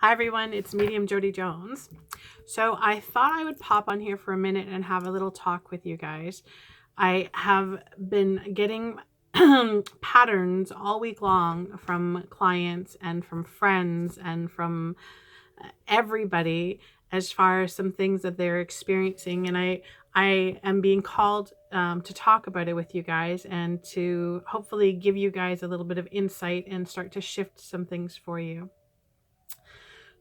Hi everyone, it's Medium Jody Jones. So I thought I would pop on here for a minute and have a little talk with you guys. I have been getting patterns all week long from clients and from friends and from everybody as far as some things that they're experiencing, and I am being called to talk about it with you guys and to hopefully give you guys a little bit of insight and start to shift some things for you.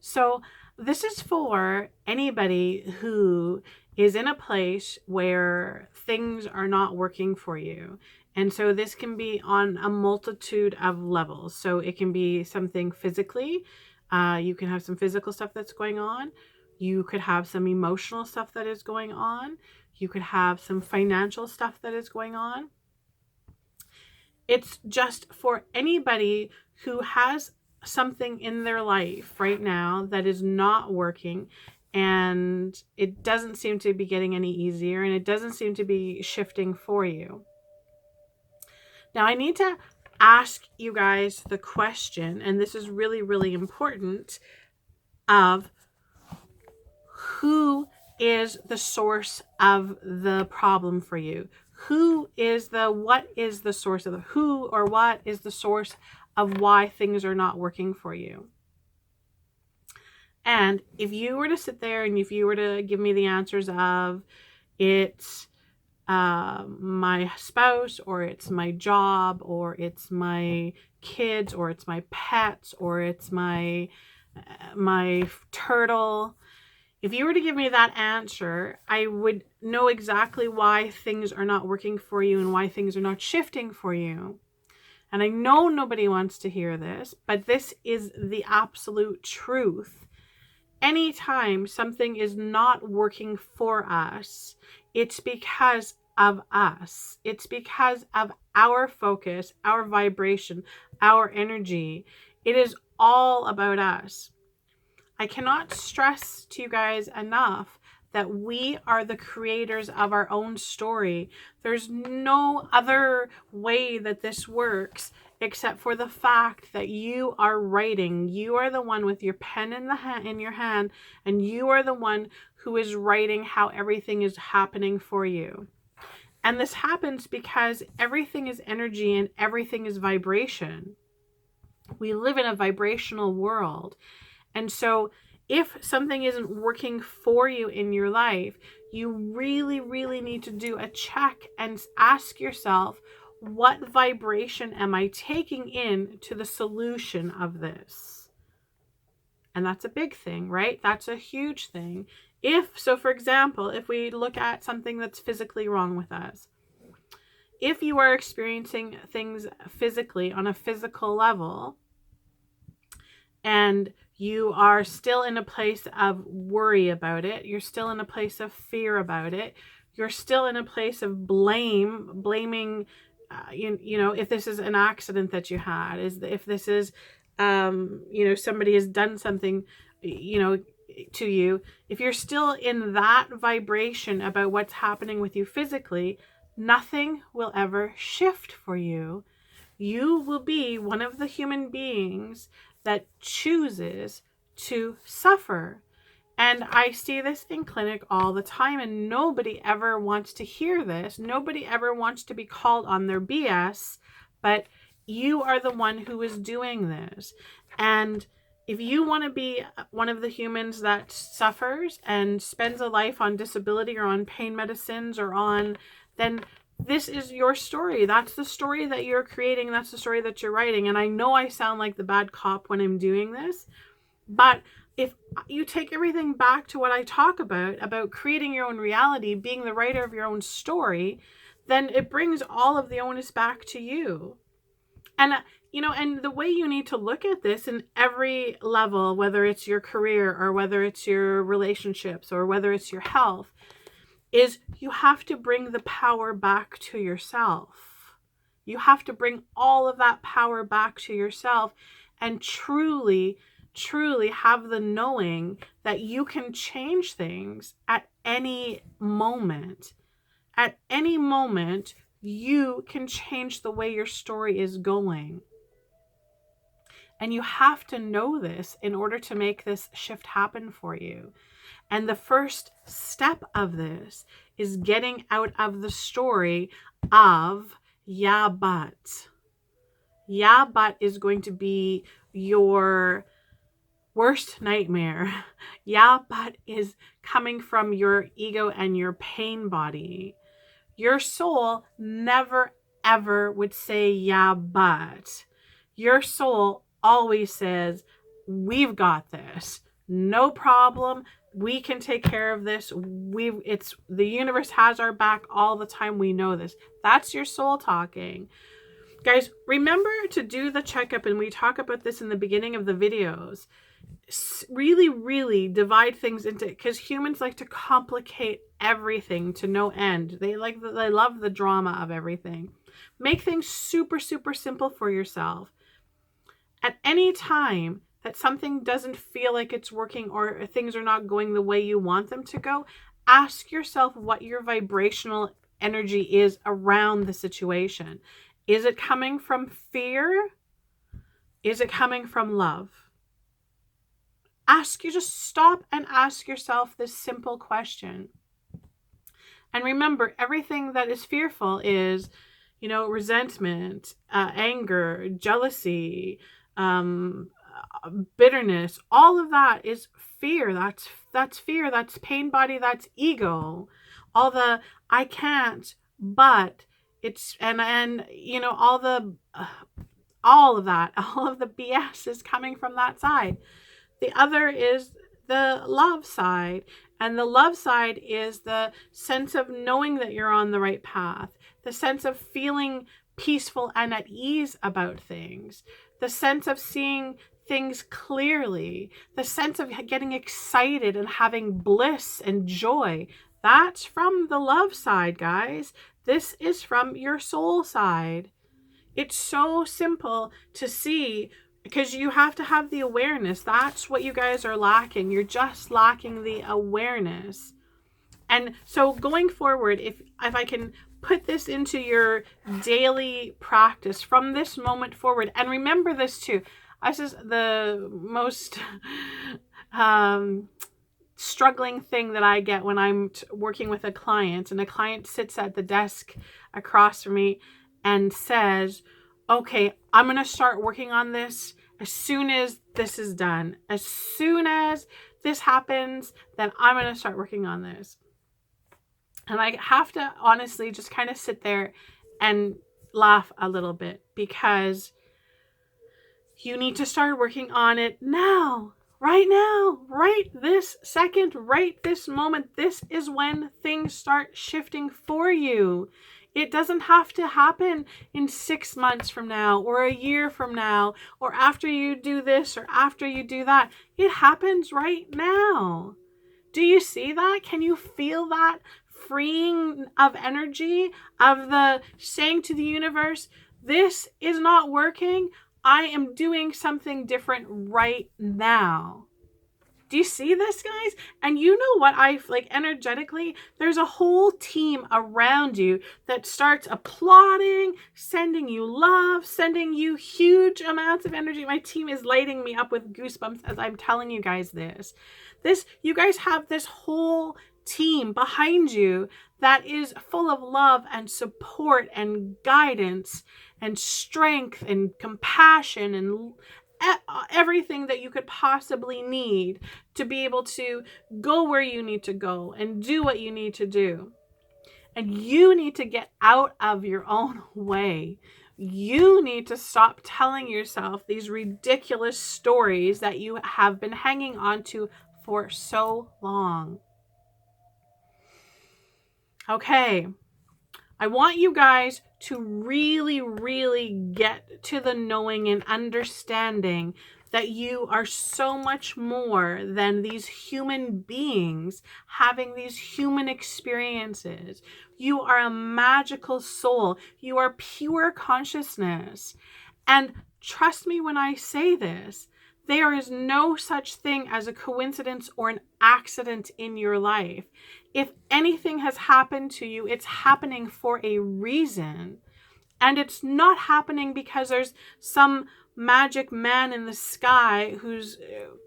So this is for anybody who is in a place where things are not working for you. And so this can be on a multitude of levels. So it can be something physically. You can have some physical stuff that's going on. You could have some emotional stuff that is going on. You could have some financial stuff that is going on. It's just for anybody who has something in their life right now that is not working, and it doesn't seem to be getting any easier, and it doesn't seem to be shifting for you. Now, I need to ask you guys the question, and this is really, really important, of who is the source of the problem for you? What is the source of who or what is the source of why things are not working for you? And if you were to sit there and if you were to give me the answers of it's my spouse, or it's my job, or it's my kids, or it's my pets, or it's my turtle, if you were to give me that answer, I would know exactly why things are not working for you and why things are not shifting for you. And I know nobody wants to hear this, but this is the absolute truth. Anytime something is not working for us, it's because of us. It's because of our focus, our vibration, our energy. It is all about us. I cannot stress to you guys enough that we are the creators of our own story. There's no other way that this works except for the fact that you are writing. You are the one with your pen in your hand, and you are the one who is writing how everything is happening for you. And this happens because everything is energy and everything is vibration. We live in a vibrational world. And so if something isn't working for you in your life, you really, really need to do a check and ask yourself, what vibration am I taking in to the solution of this? And that's a big thing, right? That's a huge thing. So for example, if we look at something that's physically wrong with us, if you are experiencing things physically on a physical level, and you are still in a place of worry about it, you're still in a place of fear about it, you're still in a place of blaming, if this is an accident that you had, if this is, somebody has done something, to you, if you're still in that vibration about what's happening with you physically, nothing will ever shift for you. You will be one of the human beings that chooses to suffer. And I see this in clinic all the time, and nobody ever wants to hear this. Nobody ever wants to be called on their BS, but you are the one who is doing this. And if you want to be one of the humans that suffers and spends a life on disability or on pain medicines then this is your story. That's the story that you're creating. That's the story that you're writing. And I know I sound like the bad cop when I'm doing this, but if you take everything back to what I talk about creating your own reality, being the writer of your own story, then it brings all of the onus back to you. And, and the way you need to look at this in every level, whether it's your career or whether it's your relationships or whether it's your health, is you have to bring the power back to yourself. You have to bring all of that power back to yourself and truly, truly have the knowing that you can change things at any moment. At any moment, you can change the way your story is going. And you have to know this in order to make this shift happen for you. And the first step of this is getting out of the story of, yeah, but. Yeah, but is going to be your worst nightmare. Yeah, but is coming from your ego and your pain body. Your soul never, ever would say, yeah, but. Your soul always says, we've got this. No problem. We can take care of this. The universe has our back all the time. We know this. That's your soul talking. Guys, remember to do the checkup, and we talk about this in the beginning of the videos. Really, really divide things into, because humans like to complicate everything to no end. They love the drama of everything. Make things super, super simple for yourself. At any time that something doesn't feel like it's working or things are not going the way you want them to go, ask yourself what your vibrational energy is around the situation. Is it coming from fear? Is it coming from love? Just stop and ask yourself this simple question. And remember, everything that is fearful is, resentment, anger, jealousy, bitterness. All of that is fear. That's fear. That's pain body. That's ego. All the I can't, but it's and all of that, all of the BS is coming from that side. The other is the love side. And the love side is the sense of knowing that you're on the right path, the sense of feeling peaceful and at ease about things, the sense of seeing things clearly, the sense of getting excited and having bliss and joy. That's from the love side, guys. This is from your soul side. It's so simple to see, because you have to have the awareness. That's what you guys are lacking. You're just lacking the awareness. And so going forward, if I can put this into your daily practice from this moment forward, and remember this too. This is the most struggling thing that I get when I'm working with a client, and a client sits at the desk across from me and says, okay, I'm going to start working on this as soon as this is done. As soon as this happens, then I'm going to start working on this. And I have to honestly just kind of sit there and laugh a little bit, because you need to start working on it now, right this second, right this moment. This is when things start shifting for you. It doesn't have to happen in 6 months from now or a year from now or after you do this or after you do that. It happens right now. Do you see that? Can you feel that freeing of energy, of the saying to the universe, this is not working. I am doing something different right now. Do you see this, guys? And you know what energetically, there's a whole team around you that starts applauding, sending you love, sending you huge amounts of energy. My team is lighting me up with goosebumps as I'm telling you guys this. You guys have this whole team behind you that is full of love and support and guidance and strength and compassion and everything that you could possibly need to be able to go where you need to go and do what you need to do. And you need to get out of your own way. You need to stop telling yourself these ridiculous stories that you have been hanging on to for so long. Okay, I want you guys to really, really get to the knowing and understanding that you are so much more than these human beings having these human experiences. You are a magical soul. You are pure consciousness. And trust me when I say this, there is no such thing as a coincidence or an accident in your life. If anything has happened to you, it's happening for a reason. And it's not happening because there's some magic man in the sky who's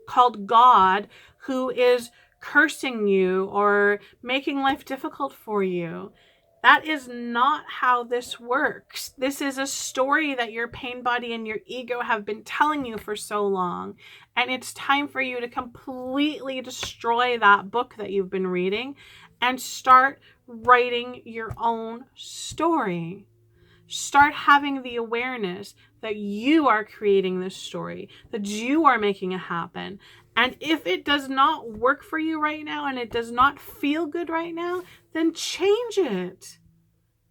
called God, who is cursing you or making life difficult for you. That is not how this works. This is a story that your pain body and your ego have been telling you for so long. And it's time for you to completely destroy that book that you've been reading and start writing your own story. Start having the awareness that you are creating this story, that you are making it happen. And if it does not work for you right now and it does not feel good right now, then change it.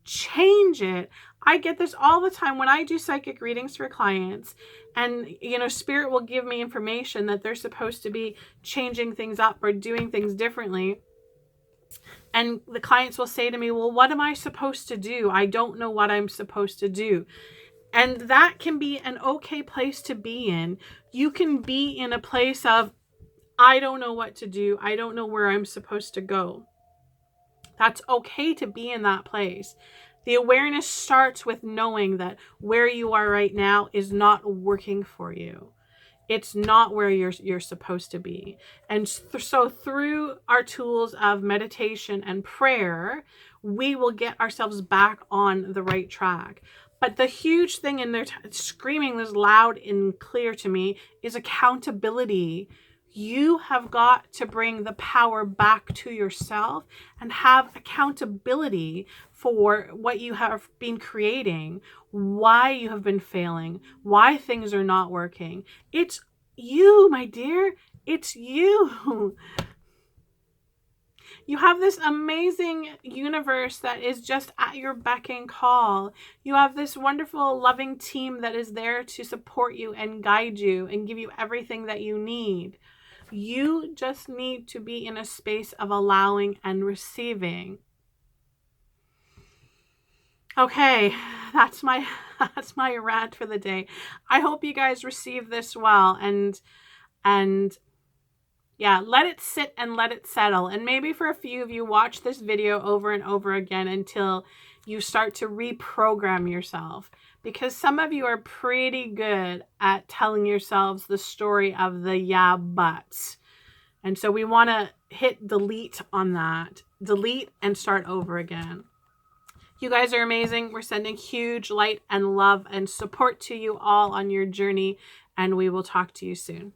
Change it. I get this all the time when I do psychic readings for clients, and spirit will give me information that they're supposed to be changing things up or doing things differently. And the clients will say to me, well, what am I supposed to do? I don't know what I'm supposed to do. And that can be an okay place to be in. You can be in a place of, I don't know what to do. I don't know where I'm supposed to go. That's okay to be in that place. The awareness starts with knowing that where you are right now is not working for you. It's not where you're supposed to be. And so through our tools of meditation and prayer, we will get ourselves back on the right track. But the huge thing, and they're screaming this loud and clear to me, is accountability. You have got to bring the power back to yourself and have accountability for what you have been creating, why you have been failing, why things are not working. It's you, my dear. It's you. You have this amazing universe that is just at your beck and call. You have this wonderful, loving team that is there to support you and guide you and give you everything that you need. You just need to be in a space of allowing and receiving. Okay, that's my rant for the day. I hope you guys receive this well, and yeah, let it sit and let it settle. And maybe for a few of you, watch this video over and over again until you start to reprogram yourself. Because some of you are pretty good at telling yourselves the story of the yeah, buts. And so we want to hit delete on that. Delete and start over again. You guys are amazing. We're sending huge light and love and support to you all on your journey. And we will talk to you soon.